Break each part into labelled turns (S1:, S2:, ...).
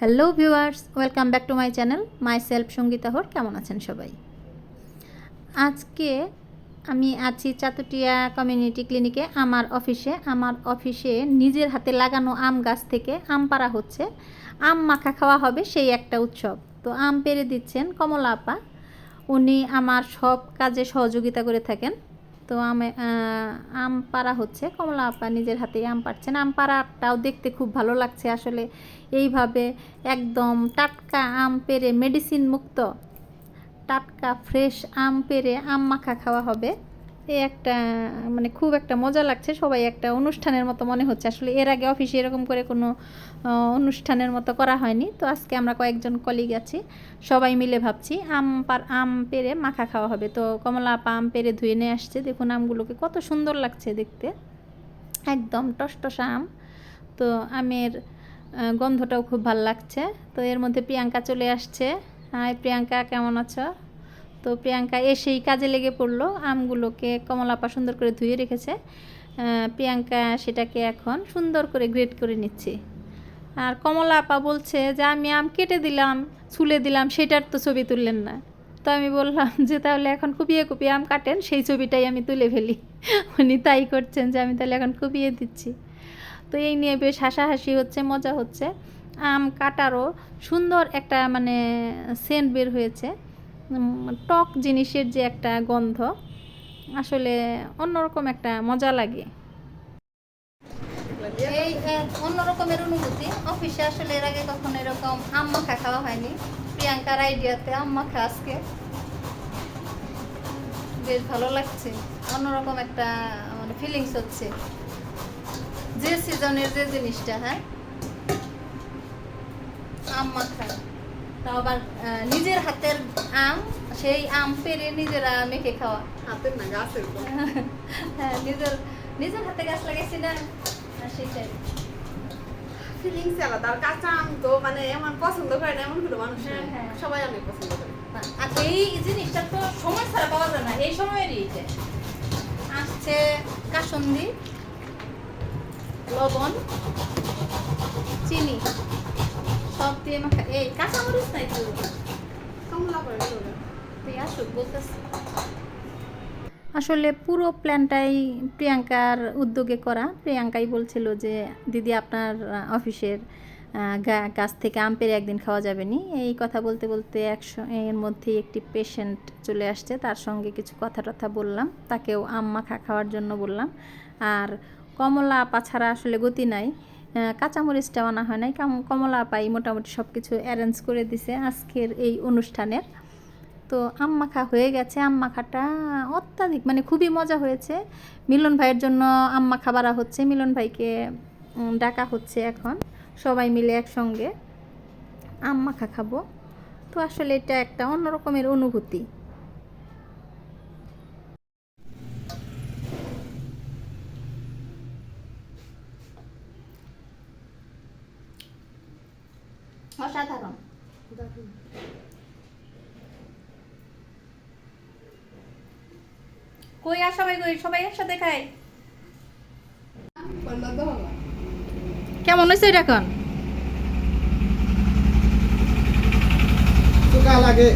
S1: Hello viewers, welcome back to my channel my self Sangeeta হোর। কেমন আছেন সবাই? আজকে আমি আছি চাতুটিয়া কমিউনিটি ক্লিনিকে। আমার অফিসে নিজের হাতে লাগানো আম গাছ থেকে আম পাড়া হচ্ছে, আম মাখা খাওয়া হবে, সেই একটা উৎসব। তো আম পেড়ে দিচ্ছেন কমলা আপা। উনি আমার সব কাজে সহযোগিতা করে থাকেন। তো আম পাড়া হচ্ছে, কমলা আপা নিজের হাতেই আম পাড়ছেন। আম পাড়াটাও দেখতে খুব ভালো লাগছে আসলে। এইভাবে একদম টাটকা আম পেড়ে, মেডিসিন মুক্ত টাটকা ফ্রেশ আম পেড়ে আম মাখা খাওয়া হবে। এই একটা মানে খুব একটা মজা লাগছে। সবাই একটা অনুষ্ঠানের মতো মনে হচ্ছে। আসলে এর আগে অফিসে এরকম করে কোনো অনুষ্ঠানের মতো করা হয়নি। তো আজকে আমরা কয়েকজন কলিগ আছি, সবাই মিলে ভাবছি আম পেড়ে মাখা খাওয়া হবে। তো কমলা আপা আম পেড়ে ধুয়ে নিয়ে আসছে। দেখুন আমগুলোকে কত সুন্দর লাগছে দেখতে, একদম টসটসা আম। তো আমের গন্ধটাও খুব ভালো লাগছে। তো এর মধ্যে প্রিয়াঙ্কা চলে আসছে। হাই প্রিয়াঙ্কা, কেমন আছো? তো প্রিয়াঙ্কা এসেই কাজে লেগে পড়লো। আমগুলোকে কমলাপা সুন্দর করে ধুয়ে রেখেছে। প্রিয়াঙ্কা সেটাকে এখন সুন্দর করে গ্রেড করে নিচ্ছে। আর কমলা আপা বলছে যে আমি আম কেটে দিলাম, ছুলে দিলাম, সেটার তো ছবি তুললেন না। তো আমি বললাম যে তাহলে এখন কুপিয়ে কুপিয়ে আম কাটেন, সেই ছবিটাই আমি তুলে ফেলি। উনি তাই করছেন যে আমি তাহলে এখন কুপিয়ে দিচ্ছি। তো এই নিয়ে বেশ হাসাহাসি হচ্ছে, মজা হচ্ছে। আম কাটারও সুন্দর একটা মানে সেন্ট বের হয়েছে। টক জিনিসের যে একটা গন্ধ, আসলে অন্যরকম একটা মজা লাগে। এই অন্যরকমের অনুভূতি। অফিসে আসলে এর আগে কখনো এরকম আম মাখা খাওয়া হয়নি। প্রিয়াঙ্কার আইডিয়াতে আম মাখা আজকে বেশ ভালো লাগছে। অন্যরকম একটা মানে ফিলিংস হচ্ছে, যে সিজনের যে জিনিসটা। হ্যাঁ, আম মাখা, তাও আবার নিজের হাতের আম, সেই আম পেরে নিজেরা মেখে খাওয়া।
S2: হাতের না, গাছের।
S1: হ্যাঁ, নিজের হাতে গাছ লাগাইছি না, সেটাই
S2: ফিলিংস আলাদা। আর কাঁচা আম তো মানে এমন পছন্দ করে না এমন কোনো মানুষ নেই।
S1: হ্যাঁ।
S2: সবাই অনেক পছন্দ করে।
S1: আর এই জিনিসটা তো সময় ছাড়া পাওয়া যায় না, এই সময়েরই এটা আসছে। কাসুন্দি, লবণ, চিনি সব দিয়ে মাখা। এই কাঁচামরিচ নাই তো,
S2: কমলা করে
S1: তুই আসুক বলতেছি। আসলে পুরো প্ল্যানটাই প্রিয়াঙ্কার উদ্যোগে করা। প্রিয়াঙ্কাই বলছিল যে দিদি আপনার অফিসের গাছ থেকে আম পেড়ে একদিন খাওয়া যাবে নি। এই কথা বলতে বলতে এর মধ্যেই একটি পেশেন্ট চলে আসছে, তার সঙ্গে কিছু কথা টথা বললাম, তাকেও আম মাখা খাওয়ার জন্য বললাম। আর কমলা আপা ছাড়া আসলে গতি নাই। কাঁচামরিচটাও আনা হয় নাই। কমলা আপাই মোটামুটি সব কিছু অ্যারেঞ্জ করে দিছে আজকের এই অনুষ্ঠানের। তো আম মাখা হয়ে গেছে। আম মাখাটা অত্যাধিক মানে খুবই মজা হয়েছে। মিলন ভাইয়ের জন্য আম মাখা বাড়া হচ্ছে, মিলন ভাইকে ডাকা হচ্ছে এখন। সবাই মিলে একসঙ্গে আম মাখা খাবো। তো আসলে এটা একটা অন্যরকমের অনুভূতি। অসাধারণ। কই আর সবাই সবাই একসাথে খাই। কেমন হয়েছে এটা এখন?
S3: চোকা লাগে।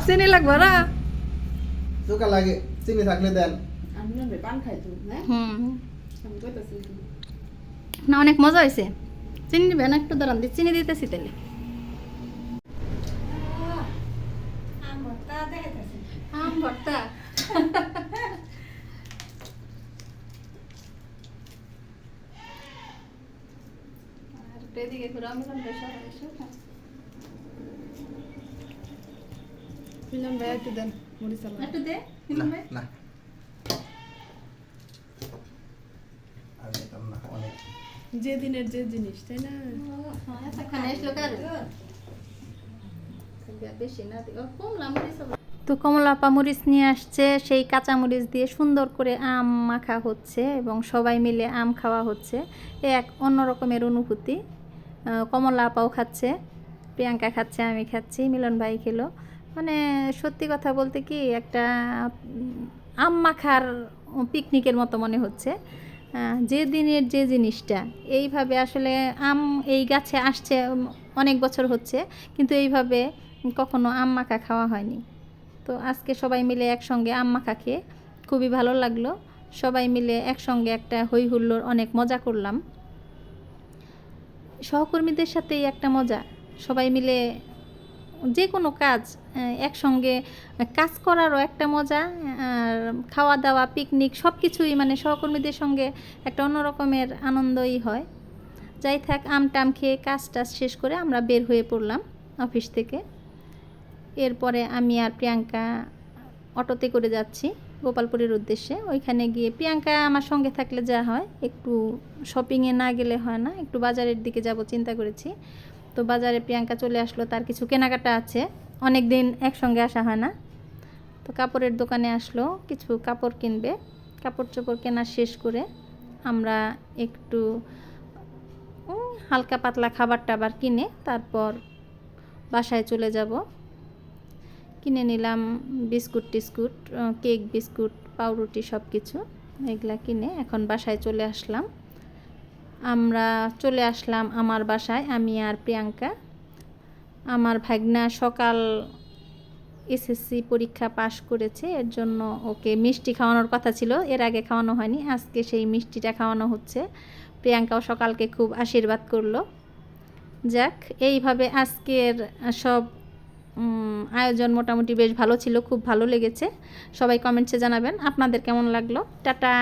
S1: চিনি লাগবে না?
S3: চোকা লাগে, চিনি থাকলে দেন।
S2: আমি না পান খাই তো, হ্যাঁ আমি কইতাছি
S1: না, অনেক মজা হয়েছে। চিনি দিবেন একটু? দাঁড়ান, চিনি দিতেছি তাহলে। আম ভর্তা এদিকে ঘুরে আমি
S2: মিলন ভাই একটু দেন মরিচ আলা।
S1: একটু দে
S3: না না, আমি যেতাম না অনেক।
S2: যে দিনের যে জিনিস, তাই না?
S1: এখানে এসলো কার বেশি না কমলা মরিচ। তো কমলা আপা মরিচ নিয়ে আসছে, সেই কাঁচা মরিচ দিয়ে সুন্দর করে আম মাখা হচ্ছে এবং সবাই মিলে আম খাওয়া হচ্ছে। এক অন্যরকমের অনুভূতি। কমলা আপাও খাচ্ছে, প্রিয়াঙ্কা খাচ্ছে, আমি খাচ্ছি, মিলন ভাই খেলো। মানে সত্যি কথা বলতে কি একটা আম মাখার পিকনিকের মতো মনে হচ্ছে। যে দিনের যে জিনিসটা এইভাবে আসলে আম এই গাছে আসছে অনেক বছর হচ্ছে, কিন্তু এইভাবে কখনো আম মাখা খাওয়া হয়নি। তো আজকে সবাই মিলে একসঙ্গে আম মাখা খেয়ে খুবই ভালো লাগলো। সবাই মিলে একসঙ্গে একটা হই হুল্লোড় অনেক মজা করলাম। সহকর্মীদের সাথেই একটা মজা, সবাই মিলে যে কোনো কাজ একসঙ্গে কাজ করারও একটা মজা, আর খাওয়া দাওয়া পিকনিক সব কিছুই মানে সহকর্মীদের সঙ্গে একটা অন্য রকমের আনন্দই হয়। যাই থাক, আম টাম খেয়ে কাজ টাজ শেষ করে আমরা বের হয়ে পড়লাম অফিস থেকে। এরপরে আমি আর প্রিয়াঙ্কা অটোতে করে যাচ্ছি গোপালপুরের উদ্দেশ্যে। ওইখানে গিয়ে প্রিয়াঙ্কা আমার সঙ্গে থাকলে যা হয়, একটু শপিংয়ে না গেলে হয় না, একটু বাজারের দিকে যাব চিন্তা করেছি। তো বাজারে প্রিয়াঙ্কা চলে আসলো, তার কিছু কেনাকাটা আছে, অনেক দিন একসঙ্গে আসা হয় না। তো কাপড়ের দোকানে আসলো, কিছু কাপড় কিনবে। কাপড় চোপড় কেনা শেষ করে আমরা একটু হালকা পাতলা খাবার টাবার কিনে তারপর বাসায় চলে যাব। কিনে নিলাম বিস্কুট টিস্কুট, কেক বিস্কুট পাউরুটি সব কিছু, এগুলা কিনে এখন বাসায় চলে আসলাম। আমরা চলে আসলাম আমার বাসায়, আমি আর প্রিয়াঙ্কা। আমার ভাগনা সকাল এসএসসি পরীক্ষা পাশ করেছে, এর জন্য ওকে মিষ্টি খাওয়ানোর কথা ছিল, এর আগে খাওয়ানো হয়নি, আজকে সেই মিষ্টিটা খাওয়ানো হচ্ছে। প্রিয়াঙ্কাও সকালকে খুব আশীর্বাদ করলো। যাক, এইভাবে আজকের সব আয়োজন মোটামুটি বেশ ভালো ছিল, খুব ভালো লেগেছে। সবাই কমেন্টসে জানাবেন আপনাদের কেমন লাগলো। টাটা।